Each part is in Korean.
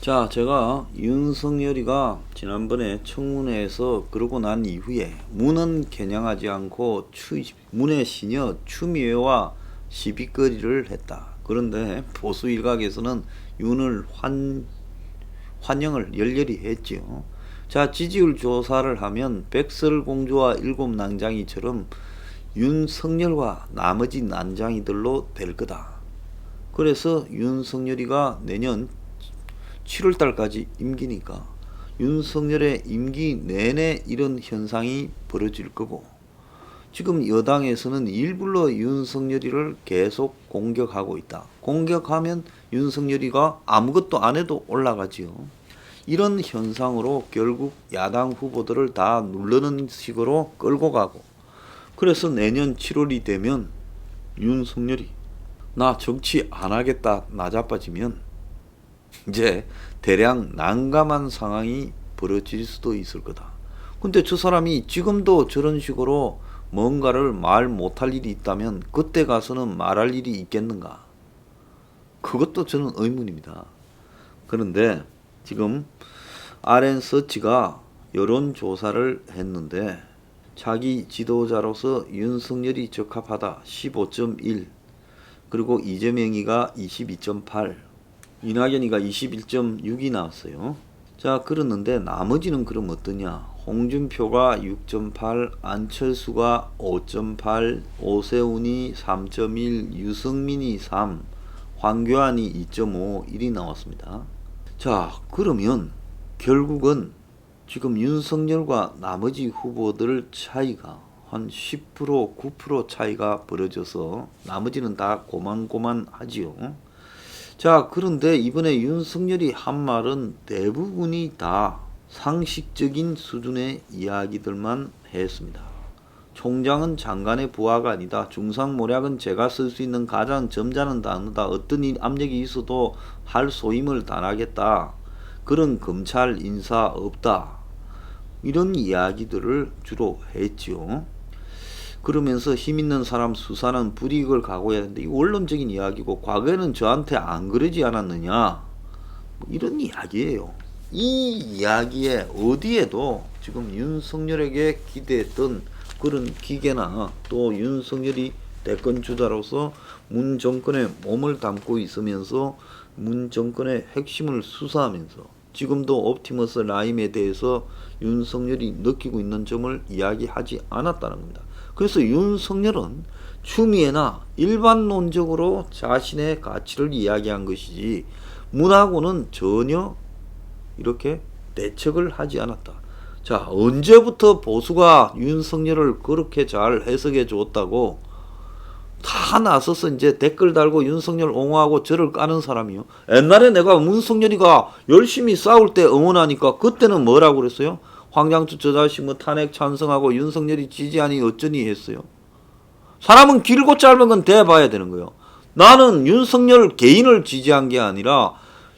자, 제가 윤석열이가 지난번에 청문회에서 그러고 난 이후에 문은 겨냥하지 않고 문의 시녀 추미애와 시비거리를 했다. 그런데 보수 일각에서는 윤을 환영을 열렬히 했지요. 자, 지지율 조사를 하면 백설공주와 일곱 난장이처럼 윤석열과 나머지 난장이들로 될 거다. 그래서 윤석열이가 내년 7월달까지 임기니까 윤석열의 임기 내내 이런 현상이 벌어질 거고, 지금 여당에서는 일부러 윤석열이를 계속 공격하고 있다. 공격하면 윤석열이가 아무것도 안 해도 올라가지요. 이런 현상으로 결국 야당 후보들을 다 누르는 식으로 끌고 가고, 그래서 내년 7월이 되면 윤석열이 나 정치 안 하겠다 나자빠지면 이제 대량 난감한 상황이 벌어질 수도 있을 거다. 근데 저 사람이 지금도 저런 식으로 뭔가를 말 못할 일이 있다면 그때 가서는 말할 일이 있겠는가? 그것도 저는 의문입니다. 그런데 지금 RN서치가 여론조사를 했는데 자기 지도자로서 윤석열이 적합하다 15.1, 그리고 이재명이가 22.8, 이낙연이가 21.6이 나왔어요. 자, 그랬는데 나머지는 그럼 어떠냐? 홍준표가 6.8, 안철수가 5.8, 오세훈이 3.1, 유승민이 3, 황교안이 2.5, 1이 나왔습니다. 자, 그러면 결국은 지금 윤석열과 나머지 후보들 차이가 한 10%, 9% 차이가 벌어져서 나머지는 다 고만고만하지요. 자, 그런데 이번에 윤석열이 한 말은 대부분이 다 상식적인 수준의 이야기들만 했습니다. 총장은 장관의 부하가 아니다. 중상모략은 제가 쓸 수 있는 가장 점잖은 단어다. 어떤 압력이 있어도 할 소임을 다하겠다. 그런 검찰 인사 없다. 이런 이야기들을 주로 했지요. 그러면서 힘있는 사람 수사는 불이익을 각오해야 하는데, 이 원론적인 이야기고, 과거에는 저한테 안 그러지 않았느냐, 이런 이야기예요. 이 이야기에 어디에도 지금 윤석열에게 기대했던 그런 기계나 또 윤석열이 대권 주자로서 문 정권에 몸을 담고 있으면서 문 정권의 핵심을 수사하면서 지금도 옵티머스 라임에 대해서 윤석열이 느끼고 있는 점을 이야기하지 않았다는 겁니다. 그래서 윤석열은 추미애나 일반론적으로 자신의 가치를 이야기한 것이지 문하고는 전혀 이렇게 대척을 하지 않았다. 자, 언제부터 보수가 윤석열을 그렇게 잘 해석해 줬다고 다 나서서 이제 댓글 달고 윤석열 옹호하고 저를 까는 사람이요. 옛날에 내가 윤석열이가 열심히 싸울 때 응원하니까 그때는 뭐라고 그랬어요? 황장투 저 자식 뭐 탄핵 찬성하고 윤석열이 지지하니 어쩌니 했어요. 사람은 길고 짧은 건 대봐야 되는 거예요. 나는 윤석열 개인을 지지한 게 아니라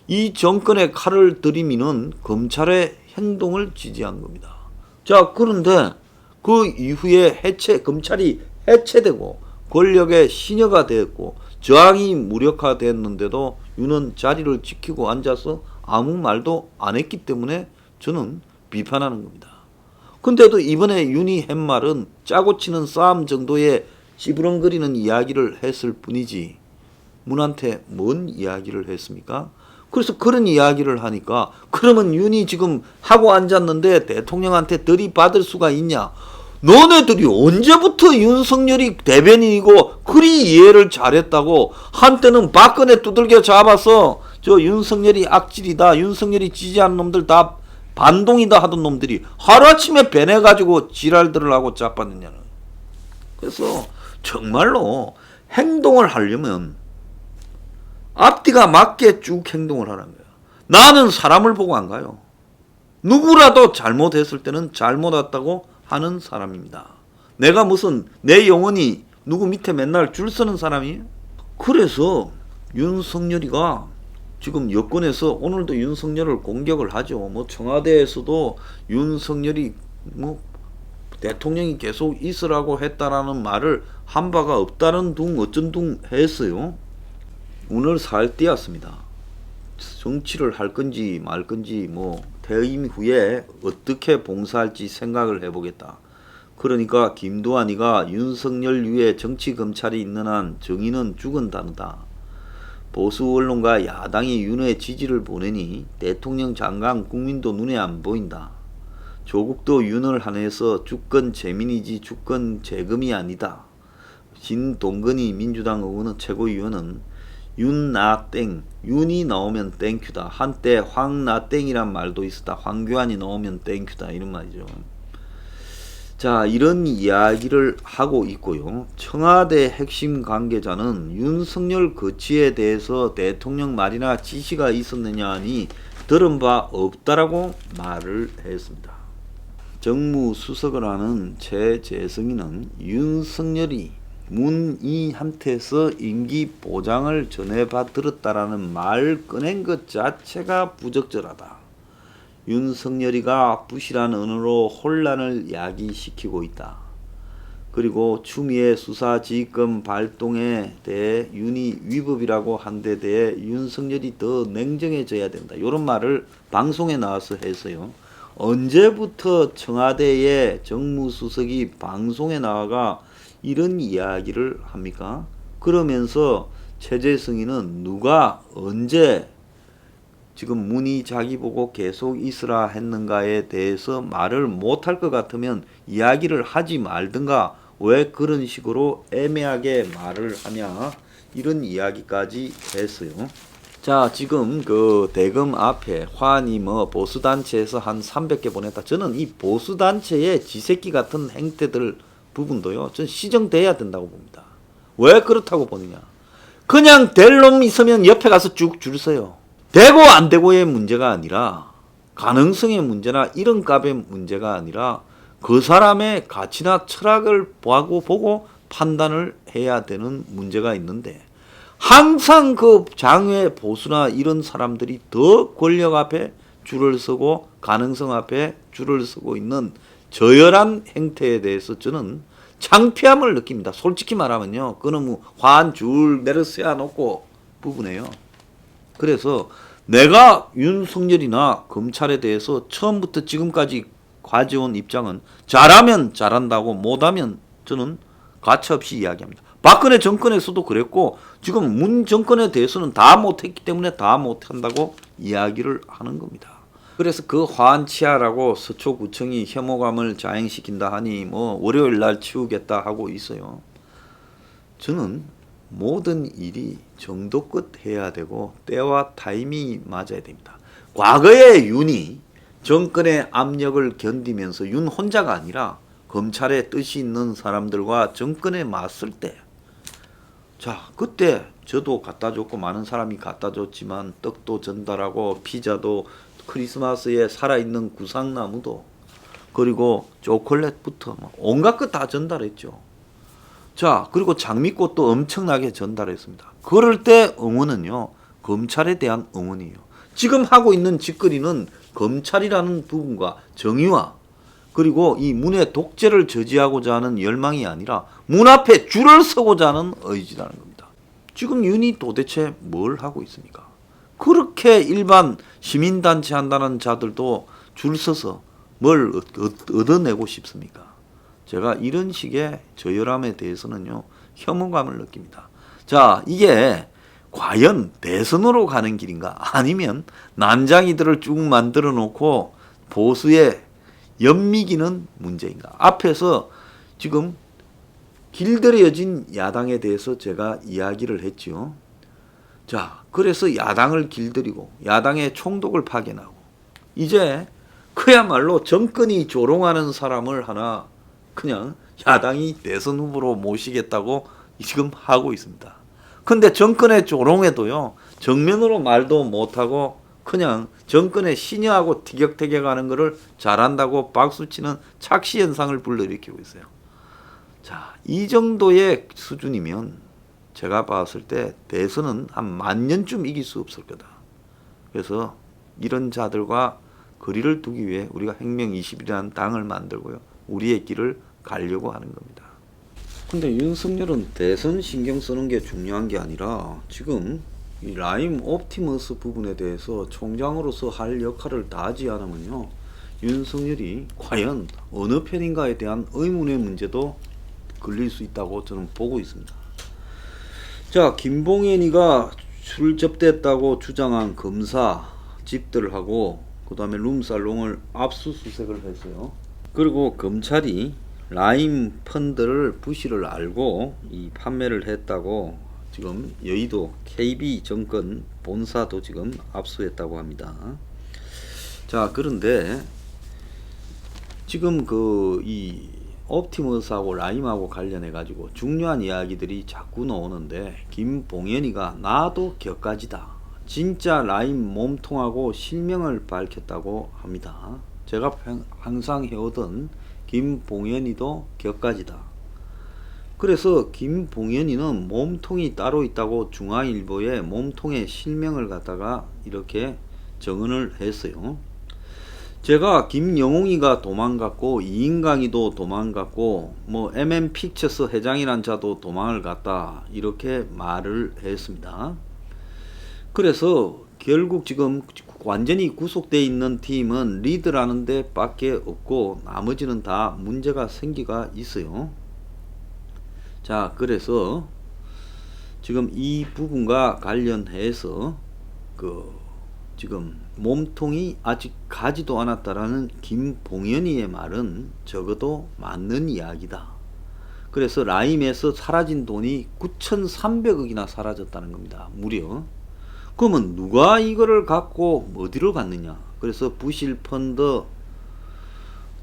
이 정권의 칼을 들이미는 검찰의 행동을 지지한 겁니다. 자, 그런데 그 이후에 검찰이 해체되고 권력의 신여가 되었고 저항이 무력화됐는데도 윤은 자리를 지키고 앉아서 아무 말도 안 했기 때문에 저는 비판하는 겁니다. 근데도 이번에 윤이 한 말은 짜고 치는 싸움 정도의 찌부렁거리는 이야기를 했을 뿐이지 문한테 뭔 이야기를 했습니까? 그래서 그런 이야기를 하니까 그러면 윤이 지금 하고 앉았는데 대통령한테 들이받을 수가 있냐? 너네들이 언제부터 윤석열이 대변인이고 그리 이해를 잘했다고 한때는 박근혜 두들겨 잡아서 저 윤석열이 악질이다, 윤석열이 지지하는 놈들 다 반동이다 하던 놈들이 하루아침에 변해가지고 지랄들을 하고 자빠졌냐는. 그래서 정말로 행동을 하려면 앞뒤가 맞게 쭉 행동을 하는 거야. 나는 사람을 보고 안 가요. 누구라도 잘못했을 때는 잘못했다고 하는 사람입니다. 내가 무슨 내 영혼이 누구 밑에 맨날 줄 서는 사람이에요? 그래서 윤석열이가 지금 여권에서 오늘도 윤석열을 공격을 하죠. 뭐 청와대에서도 윤석열이 뭐 대통령이 계속 있으라고 했다라는 말을 한 바가 없다는 둥 어쩐 둥 했어요. 오늘 살 띄었습니다. 정치를 할 건지 말 건지 뭐 퇴임 후에 어떻게 봉사할지 생각을 해보겠다. 그러니까 김두한이가 윤석열류의 정치검찰이 있는 한 정의는 죽은 단어다. 보수 언론과 야당이 윤의 지지를 보내니 대통령 장관 국민도 눈에 안 보인다. 조국도 윤을 한해서 주권 재민이지 주권 재금이 아니다. 진동건이 민주당 의원은 최고위원은 윤나땡, 윤이 나오면 땡큐다. 한때 황나땡이란 말도 있었다. 황교안이 나오면 땡큐다. 이런 말이죠. 자, 이런 이야기를 하고 있고요. 청와대 핵심 관계자는 윤석열 거취에 대해서 대통령 말이나 지시가 있었느냐 하니 들은 바 없다라고 말을 했습니다. 정무수석을 하는 최재성이는 윤석열이 문희한테서 임기 보장을 전해받들었다라는 말 꺼낸 것 자체가 부적절하다. 윤석열이가 부실한 언어로 혼란을 야기시키고 있다. 그리고 추미애 수사지휘권 발동에 대해 윤이 위법이라고 한 데 대해 윤석열이 더 냉정해져야 된다. 이런 말을 방송에 나와서 해서요. 언제부터 청와대의 정무수석이 방송에 나와가 이런 이야기를 합니까? 그러면서 최재성이는 누가 언제 지금 문희 자기 보고 계속 있으라 했는가에 대해서 말을 못할 것 같으면 이야기를 하지 말든가 왜 그런 식으로 애매하게 말을 하냐 이런 이야기까지 했어요. 자, 지금 그 대검 앞에 화환이 뭐 보수단체에서 한 300개 보냈다. 저는 이 보수단체의 지새끼 같은 행태들 부분도요, 전 시정돼야 된다고 봅니다. 왜 그렇다고 보느냐. 그냥 될 놈 있으면 옆에 가서 쭉 줄 서요. 되고 안 되고의 문제가 아니라 가능성의 문제나 이런 값의 문제가 아니라 그 사람의 가치나 철학을 보고 판단을 해야 되는 문제가 있는데 항상 그 장외 보수나 이런 사람들이 더 권력 앞에 줄을 서고 가능성 앞에 줄을 서고 있는 저열한 행태에 대해서 저는 창피함을 느낍니다. 솔직히 말하면요. 그놈의 화한 줄 내려 세워놓고 부분에요. 그래서 내가 윤석열이나 검찰에 대해서 처음부터 지금까지 가져온 입장은 잘하면 잘한다고 못하면 저는 가차없이 이야기합니다. 박근혜 정권에서도 그랬고 지금 문 정권에 대해서는 다 못했기 때문에 다 못한다고 이야기를 하는 겁니다. 그래서 그 화한치하라고 서초구청이 혐오감을 자행시킨다 하니 뭐 월요일 날 치우겠다 하고 있어요. 저는 모든 일이 정도껏 해야 되고 때와 타이밍이 맞아야 됩니다. 과거의 윤이 정권의 압력을 견디면서 윤 혼자가 아니라 검찰의 뜻이 있는 사람들과 정권에 맞설 때, 자, 그때 저도 갖다 줬고 많은 사람이 갖다 줬지만 떡도 전달하고 피자도 크리스마스에 살아있는 구상나무도 그리고 초콜릿부터 온갖 것 다 전달했죠. 자, 그리고 장미꽃도 엄청나게 전달했습니다. 그럴 때 응원은요, 검찰에 대한 응원이에요. 지금 하고 있는 짓거리는 검찰이라는 부분과 정의와 그리고 이 문의 독재를 저지하고자 하는 열망이 아니라 문 앞에 줄을 서고자 하는 의지라는 겁니다. 지금 윤이 도대체 뭘 하고 있습니까? 그렇게 일반 시민단체 한다는 자들도 줄 서서 뭘 얻어내고 싶습니까? 제가 이런 식의 저열함에 대해서는요, 혐오감을 느낍니다. 자, 이게 과연 대선으로 가는 길인가? 아니면 난장이들을 쭉 만들어 놓고 보수에 연미기는 문제인가? 앞에서 지금 길들여진 야당에 대해서 제가 이야기를 했죠. 자, 그래서 야당을 길들이고 야당의 총독을 파견하고 이제 그야말로 정권이 조롱하는 사람을 하나 그냥 야당이 대선 후보로 모시겠다고 지금 하고 있습니다. 근데 정권의 조롱에도요, 정면으로 말도 못하고 그냥 정권의 신여하고 티격태격하는 것을 잘한다고 박수치는 착시 현상을 불러일으키고 있어요. 자, 이 정도의 수준이면 제가 봤을 때 대선은 한 10,000년쯤 이길 수 없을 거다. 그래서 이런 자들과 거리를 두기 위해 우리가 혁명20이라는 당을 만들고요, 우리의 길을 가려고 하는 겁니다. 근데 윤석열은 대선 신경 쓰는 게 중요한 게 아니라 지금 이 라임 옵티머스 부분에 대해서 총장으로서 할 역할을 다하지 않으면요, 윤석열이 과연 어느 편인가에 대한 의문의 문제도 걸릴 수 있다고 저는 보고 있습니다. 자, 김봉현이가 출접됐다고 주장한 검사 집들하고 그 다음에 룸살롱을 압수수색을 했어요. 그리고 검찰이 라임 펀드를 부실을 알고 이 판매를 했다고 지금 여의도 KB증권 본사도 지금 압수했다고 합니다. 자, 그런데 지금 이 옵티머스하고 라임하고 관련해 가지고 중요한 이야기들이 자꾸 나오는데, 김봉현이가 나도 격가지다, 진짜 라임 몸통하고 실명을 밝혔다고 합니다. 제가 항상 해오던 김봉현이도 격가지다. 그래서 김봉현이는 몸통이 따로 있다고 중앙일보에 몸통의 실명을 갖다가 이렇게 정언을 했어요. 제가 김영웅이가 도망갔고 이인강이도 도망갔고 뭐 MM픽처스 회장이란 자도 도망을 갔다, 이렇게 말을 했습니다. 그래서 결국 지금 완전히 구속되어 있는 팀은 리드라는 데 밖에 없고 나머지는 다 문제가 생기가 있어요. 자, 그래서 지금 이 부분과 관련해서 지금 몸통이 아직 가지도 않았다라는 김봉현이의 말은 적어도 맞는 이야기다. 그래서 라임에서 사라진 돈이 9,300억이나 사라졌다는 겁니다. 무려. 그러면 누가 이거를 갖고 어디로 갔느냐? 그래서 부실 펀드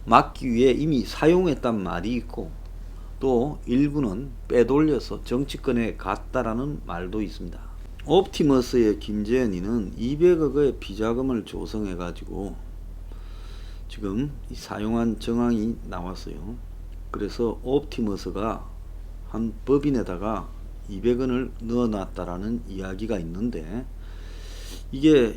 막기 위해 이미 사용했단 말이 있고, 또 일부는 빼돌려서 정치권에 갔다라는 말도 있습니다. 옵티머스의 김재현이는 200억의 비자금을 조성해 가지고 지금 사용한 정황이 나왔어요. 그래서 옵티머스가 한 법인에다가 200원을 넣어놨다라는 이야기가 있는데, 이게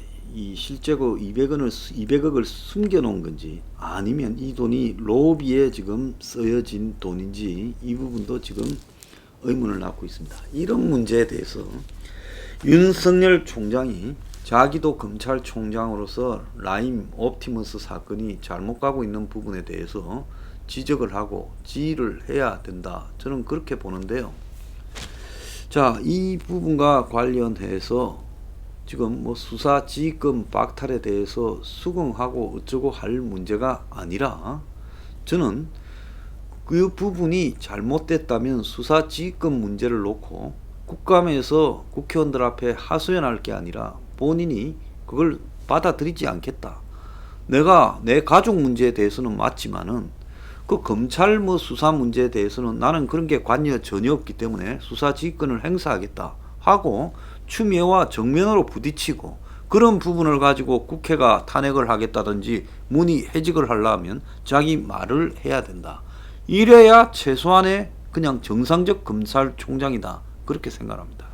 실제로 200억을 숨겨놓은 건지 아니면 이 돈이 로비에 지금 쓰여진 돈인지, 이 부분도 지금 의문을 낳고 있습니다. 이런 문제에 대해서 윤석열 총장이 자기도 검찰총장으로서 라임 옵티머스 사건이 잘못 가고 있는 부분에 대해서 지적을 하고 지휘를 해야 된다, 저는 그렇게 보는데요. 자, 이 부분과 관련해서 지금 뭐 수사 지휘권 박탈에 대해서 수긍하고 어쩌고 할 문제가 아니라, 저는 그 부분이 잘못됐다면 수사 지휘권 문제를 놓고 국감에서 국회의원들 앞에 하소연할 게 아니라 본인이 그걸 받아들이지 않겠다. 내가 내 가족 문제에 대해서는 맞지만은 그 검찰 뭐 수사 문제에 대해서는 나는 그런 게 관여 전혀 없기 때문에 수사 지휘권을 행사하겠다 하고 추미애와 정면으로 부딪히고, 그런 부분을 가지고 국회가 탄핵을 하겠다든지 문의 해직을 하려면 자기 말을 해야 된다. 이래야 최소한의 그냥 정상적 검찰총장이다, 그렇게 생각합니다.